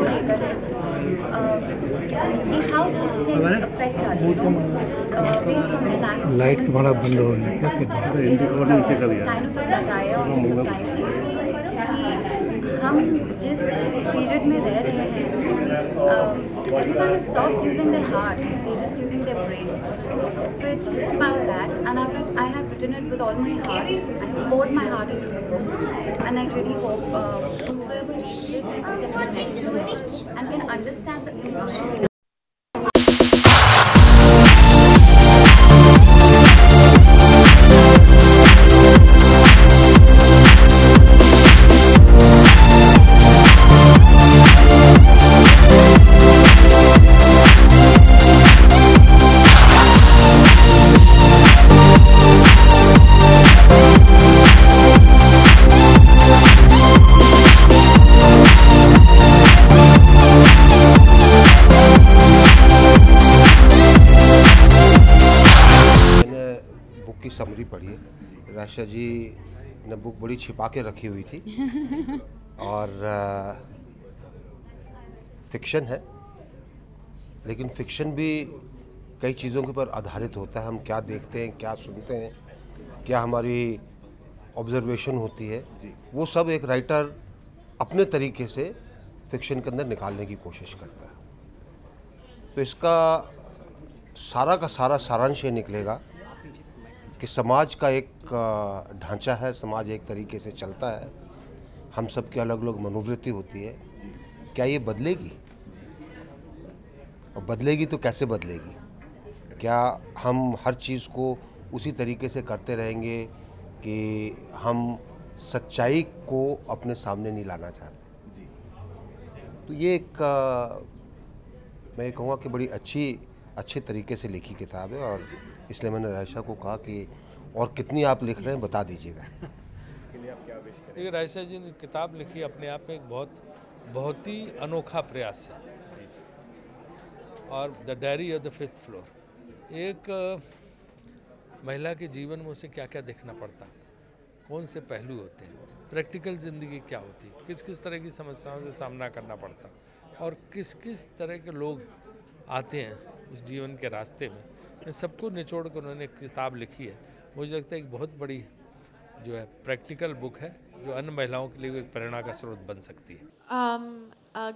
को लेकर है कि how these things affect us, you know. It is based on the lack of light common तुम्हारा बंद हो connection. गया क्या? It is kind of a satire on the society कि हम जिस पीरियड में रह रहे हैं, everyone has stopped using their heart, they're just using their brain. So it's just about that, and I have written it with all my heart. I have poured my heart into the book, and I really hope whosoever reads it can connect to it and can understand the emotion behind. Book की summary पढ़ी है। राशा जी ने book बड़ी छिपा के रखी हुई थी और फिक्शन है, लेकिन फिक्शन भी कई चीज़ों के ऊपर आधारित होता है। हम क्या देखते हैं, क्या सुनते हैं, क्या हमारी ऑब्जर्वेशन होती है, वो सब एक राइटर अपने तरीके से फिक्शन के अंदर निकालने की कोशिश करता है। तो इसका सारा का सारा सारांश ये निकलेगा कि समाज का एक ढांचा है, समाज एक तरीके से चलता है, हम सब की अलग अलग मनोवृत्ति होती है। क्या ये बदलेगी, और बदलेगी तो कैसे बदलेगी? क्या हम हर चीज़ को उसी तरीके से करते रहेंगे कि हम सच्चाई को अपने सामने नहीं लाना चाहते? तो ये एक मैं कहूँगा कि बड़ी अच्छे तरीके से लिखी किताब है, और इसलिए मैंने रायशा को कहा कि और कितनी आप लिख रहे हैं बता दीजिएगा। देखिए, रायशा जी ने किताब लिखी अपने आप में एक बहुत ही अनोखा प्रयास है। और the diary of the fifth floor, एक महिला के जीवन में उसे क्या क्या देखना पड़ता, कौन से पहलू होते हैं, प्रैक्टिकल ज़िंदगी क्या होती है, किस किस तरह की समस्याओं से सामना करना पड़ता, और किस किस तरह के लोग आते हैं उस जीवन के रास्ते में, इन सबको निचोड़ कर उन्होंने एक किताब लिखी है। मुझे लगता है एक बहुत बड़ी जो है प्रैक्टिकल बुक है, जो अन्य महिलाओं के लिए एक प्रेरणा का स्रोत बन सकती है।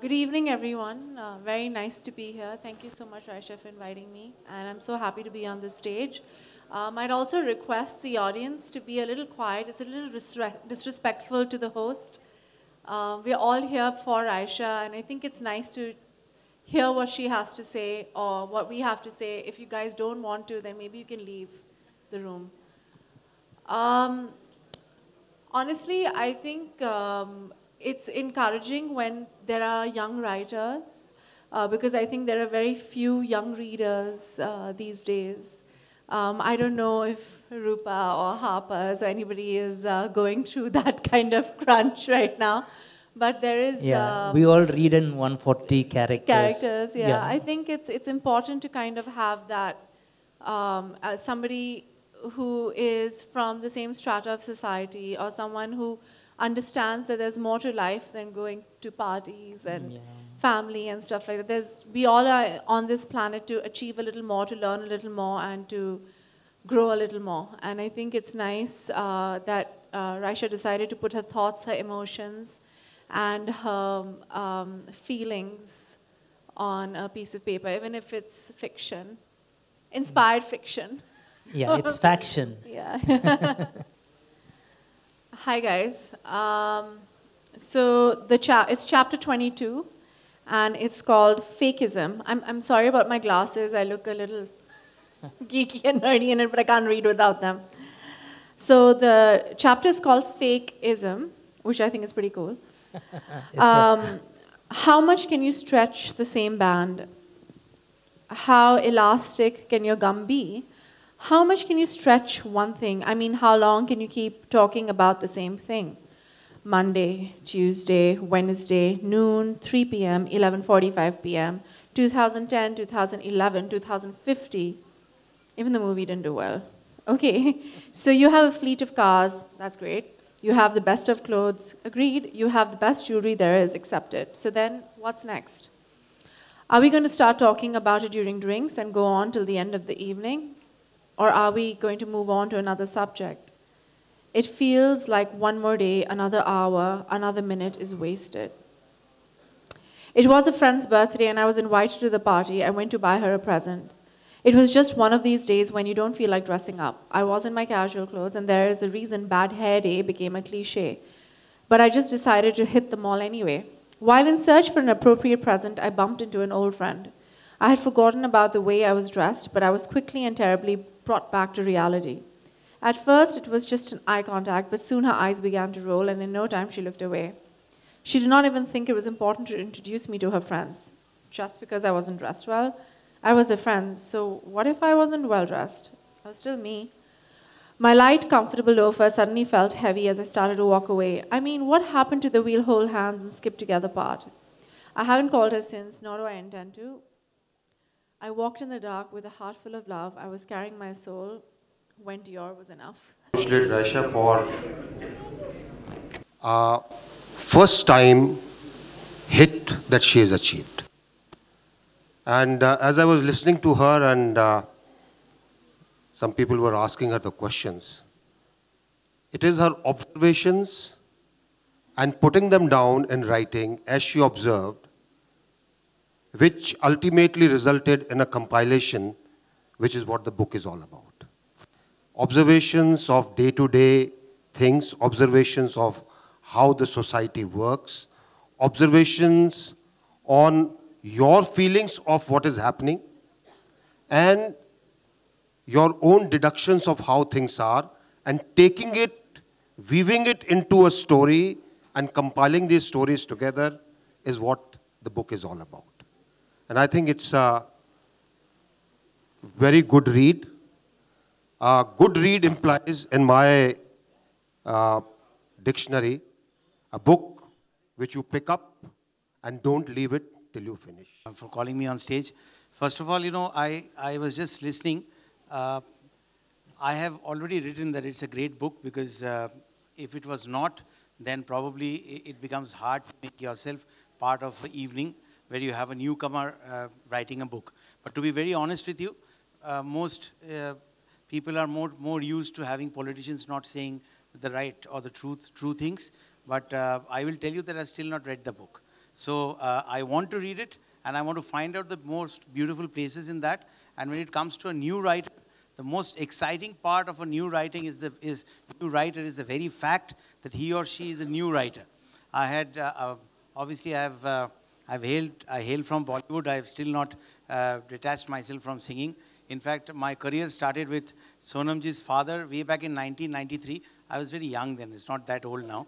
Good evening, everyone. Very nice to be here. Thank you so much, Raisha, for inviting me, and I'm so happy to be on the stage. I'd also request the audience to be a little quiet. It's a little disrespectful to the host. We're all here for Raisha, and I think it's nice to hear what she has to say or what we have to say. If you guys don't want to, then maybe you can leave the room. Honestly, I think it's encouraging when there are young writers, because I think there are very few young readers these days. I don't know if Rupa or Harper's or anybody is going through that kind of crunch right now. But there is... Yeah, we all read in 140 characters. Yeah. I think it's important to kind of have that, as somebody who is from the same strata of society, or someone who understands that there's more to life than going to parties and family and stuff like that. We all are on this planet to achieve a little more, to learn a little more, and to grow a little more. And I think it's nice that Raisha decided to put her thoughts, her emotions, and her feelings on a piece of paper, even if it's fiction, inspired fiction. Yeah, it's faction. Yeah. Hi guys. So it's chapter 22, and it's called Fakeism. I'm sorry about my glasses. I look a little geeky and nerdy in it, but I can't read without them. So the chapter is called Fakeism, which I think is pretty cool. How much can you stretch the same band? How elastic can your gum be? How much can you stretch one thing? I mean, how long can you keep talking about the same thing? Monday, Tuesday, Wednesday, noon, 3 p.m., 11:45 p.m., 2010, 2011, 2050. Even the movie didn't do well. Okay, so you have a fleet of cars. That's great. You have the best of clothes. Agreed. You have the best jewelry there is. Accepted. So then What's next? Are we going to start talking about it during drinks and go on till the end of the evening? Or are we going to move on to another subject? It feels like one more day, another hour, another minute is wasted. It was a friend's birthday and I was invited to the party. I went to buy her a present. It was just one of these days when you don't feel like dressing up. I was in my casual clothes and there is a reason bad hair day became a cliche. But I just decided to hit the mall anyway. While in search for an appropriate present, I bumped into an old friend. I had forgotten about the way I was dressed, but I was quickly and terribly brought back to reality. At first, it was just an eye contact, but soon her eyes began to roll, and in no time she looked away. She did not even think it was important to introduce me to her friends. Just because I wasn't dressed well, I was a friend, so what if I wasn't well dressed? I was still me. My light, comfortable loafer suddenly felt heavy as I started to walk away. I mean, what happened to the we'll hold hands and skip together part? I haven't called her since, nor do I intend to. I walked in the dark with a heart full of love. I was carrying my soul when Dior was enough. Congratulate Raisha for first time hit that she has achieved. And as I was listening to her and some people were asking her the questions, it is her observations and putting them down in writing as she observed, which ultimately resulted in a compilation, which is what the book is all about. Observations of day-to-day things, observations of how the society works, observations on your feelings of what is happening, and your own deductions of how things are, and taking it, weaving it into a story and compiling these stories together is what the book is all about. And I think it's a very good read. A good read implies, in my dictionary, a book which you pick up and don't leave it till you finish. For calling me on stage. First of all, you know, I was just listening. I have already written that it's a great book because if it was not, then probably it becomes hard to make yourself part of an evening where you have a newcomer writing a book. But to be very honest with you, most people are more used to having politicians not saying the right or the true things. But I will tell you that I've still not read the book. So I want to read it, and I want to find out the most beautiful places in that. And when it comes to a new writer, the most exciting part of a new writing is the very fact that he or she is a new writer. I had obviously I hail from Bollywood. I have still not detached myself from singing. In fact, my career started with Sonamji's father way back in 1993. I was very young then. It's not that old now.